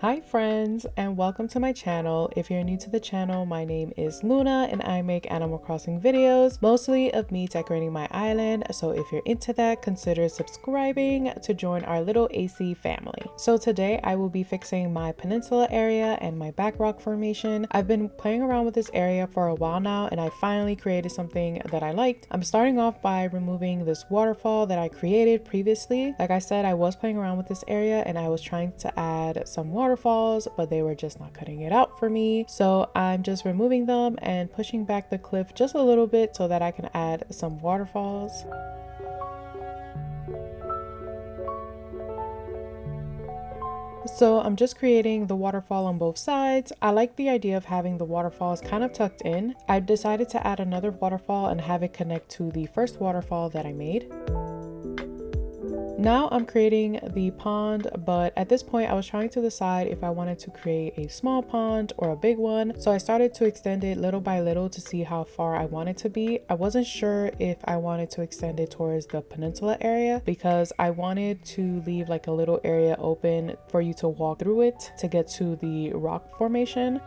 Hi friends, and welcome to my channel. If you're new to the channel, my name is Luna and I make Animal Crossing videos, mostly of me decorating my island. So if you're into that, consider subscribing to join our little AC family. So today I will be fixing my Peninsula area and my back rock formation. I've been playing around with this area for a while now and I finally created something that I liked. I'm starting off by removing this waterfall that I created previously. Like I said, I was playing around with this area and I was trying to add some waterfalls, but they were just not cutting it out for me. So I'm just removing them and pushing back the cliff just a little bit so that I can add some waterfalls. So I'm just creating the waterfall on both sides. I like the idea of having the waterfalls kind of tucked in. I decided to add another waterfall and have it connect to the first waterfall that I made. Now I'm creating the pond, but at this point I was trying to decide if I wanted to create a small pond or a big one. So I started to extend it little by little to see how far I wanted to be. I wasn't sure if I wanted to extend it towards the peninsula area because I wanted to leave like a little area open for you to walk through it to get to the rock formation.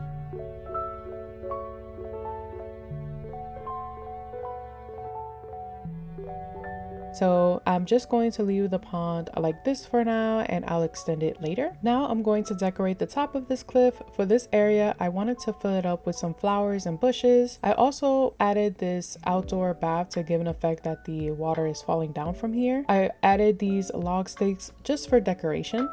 So I'm just going to leave the pond like this for now and I'll extend it later. Now I'm going to decorate the top of this cliff. For this area, I wanted to fill it up with some flowers and bushes. I also added this outdoor bath to give an effect that the water is falling down from here. I added these log sticks just for decoration.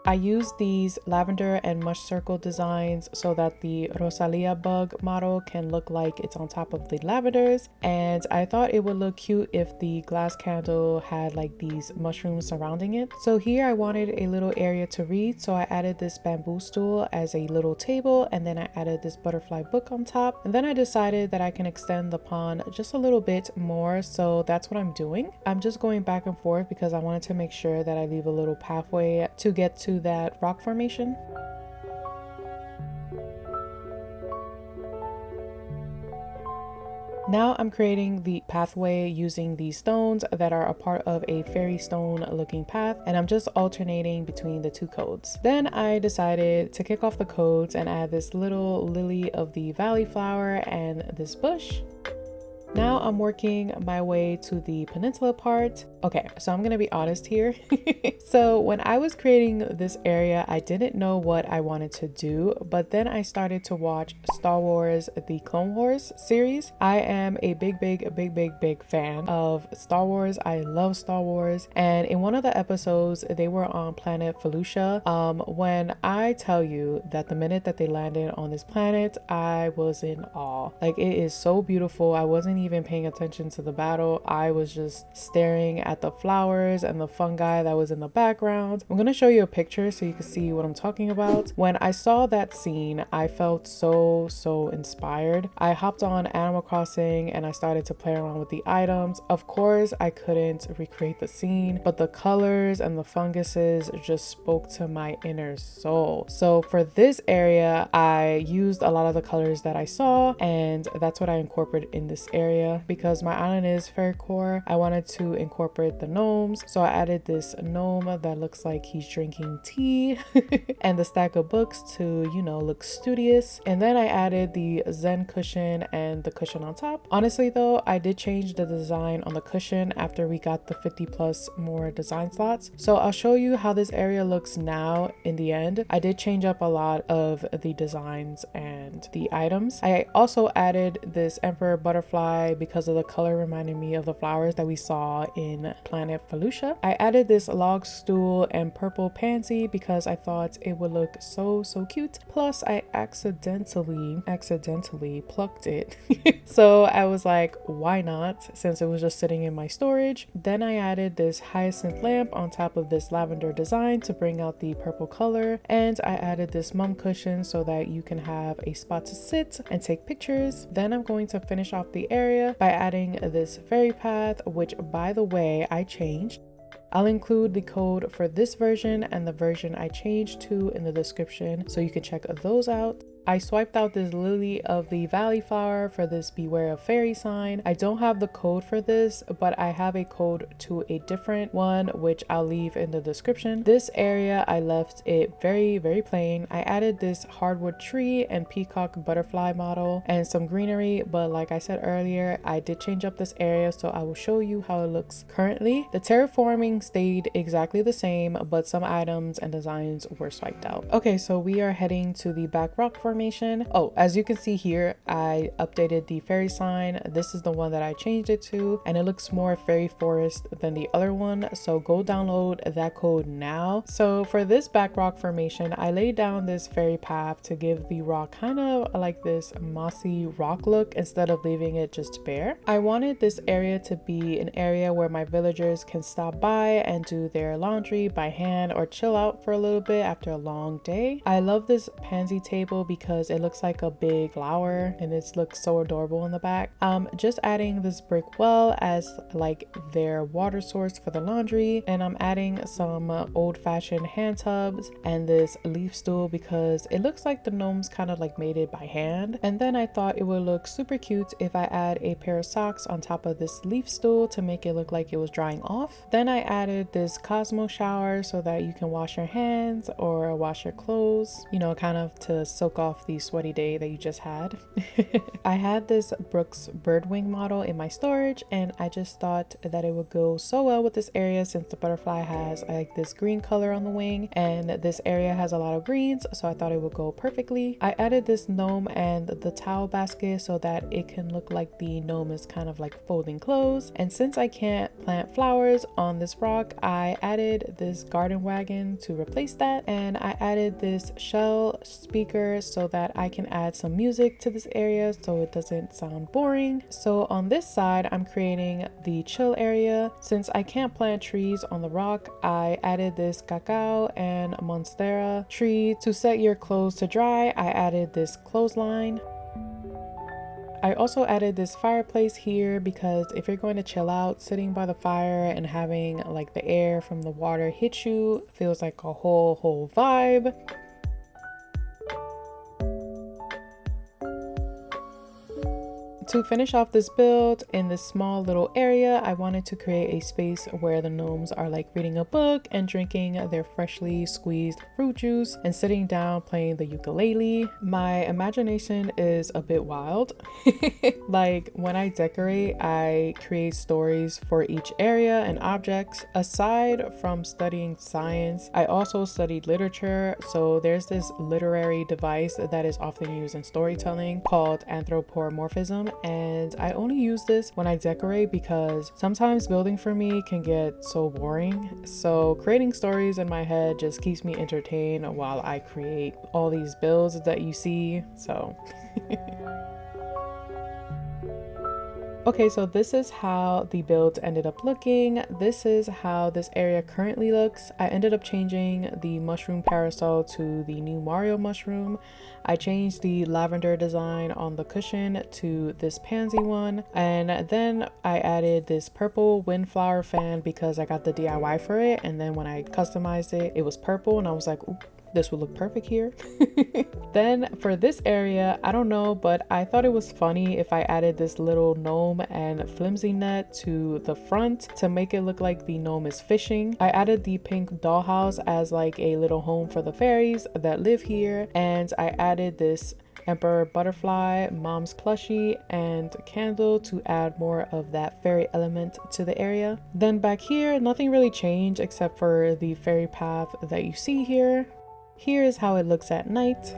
I used these lavender and mush circle designs so that the Rosalia bug model can look like it's on top of the lavenders, and I thought it would look cute if the glass candle had like these mushrooms surrounding it. So here I wanted a little area to read, so I added this bamboo stool as a little table, and then I added this butterfly book on top, and then I decided that I can extend the pond just a little bit more, so that's what I'm doing. I'm just going back and forth because I wanted to make sure that I leave a little pathway to get to that rock formation. Now I'm creating the pathway using these stones that are a part of a fairy stone looking path, and I'm just alternating between the two codes. Then I decided to kick off the codes and add this little lily of the valley flower and this bush. Now I'm working my way to the peninsula part. Okay, so I'm gonna be honest here. So when I was creating this area, I didn't know what I wanted to do, but then I started to watch Star Wars, the Clone Wars series. I am a big fan of Star Wars. I love Star Wars. And in one of the episodes, they were on planet Felucia. When I tell you that the minute that they landed on this planet, I was in awe. Like, it is so beautiful. I wasn't even paying attention to the battle. I was just staring at the flowers and the fungi that was in the background. I'm gonna show you a picture so you can see what I'm talking about. When I saw that scene, I felt so inspired. I hopped on Animal Crossing and I started to play around with the items. Of course, I couldn't recreate the scene, but the colors and the funguses just spoke to my inner soul. So for this area, I used a lot of the colors that I saw, and that's what I incorporated in this area. Because my island is Fairycore, I wanted to incorporate the gnomes, so I added this gnome that looks like he's drinking tea and the stack of books to, you know, look studious. And then I added the Zen cushion and the cushion on top. Honestly though, I did change the design on the cushion after we got the 50 plus more design slots, so I'll show you how this area looks now in the end. I did change up a lot of the designs and the items. I also added this emperor butterfly because of the color reminded me of the flowers that we saw in planet Felucia. I added this log stool and purple pansy because I thought it would look so cute. Plus I accidentally plucked it. So I was like, why not, since it was just sitting in my storage. Then I added this hyacinth lamp on top of this lavender design to bring out the purple color, and I added this mum cushion so that you can have a spot to sit and take pictures. Then I'm going to finish off the area by adding this fairy path, which by the way I changed. I'll include the code for this version and the version I changed to in the description so you can check those out. I swiped out this Lily of the Valley flower for this Beware of Fairy sign. I don't have the code for this, but I have a code to a different one, which I'll leave in the description. This area, I left it very, very plain. I added this hardwood tree and peacock butterfly model and some greenery, but like I said earlier, I did change up this area, so I will show you how it looks currently. The terraforming stayed exactly the same, but some items and designs were swiped out. Okay, so we are heading to the back rock formation. Oh, as you can see here, I updated the fairy sign. This is the one that I changed it to, and it looks more fairy forest than the other one, so go download that code now. So for this back rock formation, I laid down this fairy path to give the rock kind of like this mossy rock look instead of leaving it just bare. I wanted this area to be an area where my villagers can stop by and do their laundry by hand or chill out for a little bit after a long day. I love this pansy table because it looks like a big flower and it looks so adorable in the back. Just adding this brick well as like their water source for the laundry, and I'm adding some old-fashioned hand tubs and this leaf stool because it looks like the gnomes kind of like made it by hand. And then I thought it would look super cute if I add a pair of socks on top of this leaf stool to make it look like it was drying off. Then I added this Cosmo shower so that you can wash your hands or wash your clothes, you know, kind of to soak off the sweaty day that you just had. I had this Brooks birdwing model in my storage, and I just thought that it would go so well with this area since the butterfly has like this green color on the wing and this area has a lot of greens, so I thought it would go perfectly. I added this gnome and the towel basket so that it can look like the gnome is kind of like folding clothes, and since I can't plant flowers on this rock, I added this garden wagon to replace that, and I added this shell speaker so that I can add some music to this area so it doesn't sound boring. So on this side, I'm creating the chill area. Since I can't plant trees on the rock, I added this cacao and monstera tree. To set your clothes to dry, I added this clothesline. I also added this fireplace here because if you're going to chill out, sitting by the fire and having like the air from the water hit you feels like a whole vibe. To finish off this build in this small little area, I wanted to create a space where the gnomes are like reading a book and drinking their freshly squeezed fruit juice and sitting down playing the ukulele. My imagination is a bit wild. Like when I decorate, I create stories for each area and objects. Aside from studying science, I also studied literature, so there's this literary device that is often used in storytelling called anthropomorphism, and I only use this when I decorate because sometimes building for me can get so boring. So creating stories in my head just keeps me entertained while I create all these builds that you see. So okay, so this is how the build ended up looking. This is how this area currently looks. I ended up changing the mushroom parasol to the new Mario mushroom. I changed the lavender design on the cushion to this pansy one. And then I added this purple windflower fan because I got the DIY for it. And then when I customized it, it was purple and I was like, ooh, this would look perfect here. Then for this area, I don't know, but I thought it was funny if I added this little gnome and flimsy net to the front to make it look like the gnome is fishing. I added the pink dollhouse as like a little home for the fairies that live here, and I added this emperor butterfly, mom's plushie, and candle to add more of that fairy element to the area. Then back here, nothing really changed except for the fairy path that you see here. Here is how it looks at night.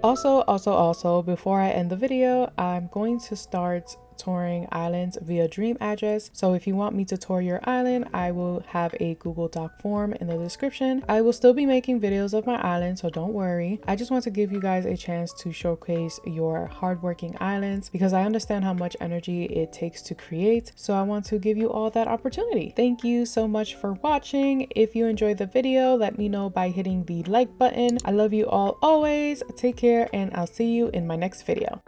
Also, before I end the video, I'm going to start touring islands via dream address. So if you want me to tour your island, I will have a Google Doc form in the description. I will still be making videos of my island, so don't worry. I just want to give you guys a chance to showcase your hardworking islands because I understand how much energy it takes to create. So I want to give you all that opportunity. Thank you so much for watching. If you enjoyed the video, let me know by hitting the like button. I love you all always. Take care, and I'll see you in my next video.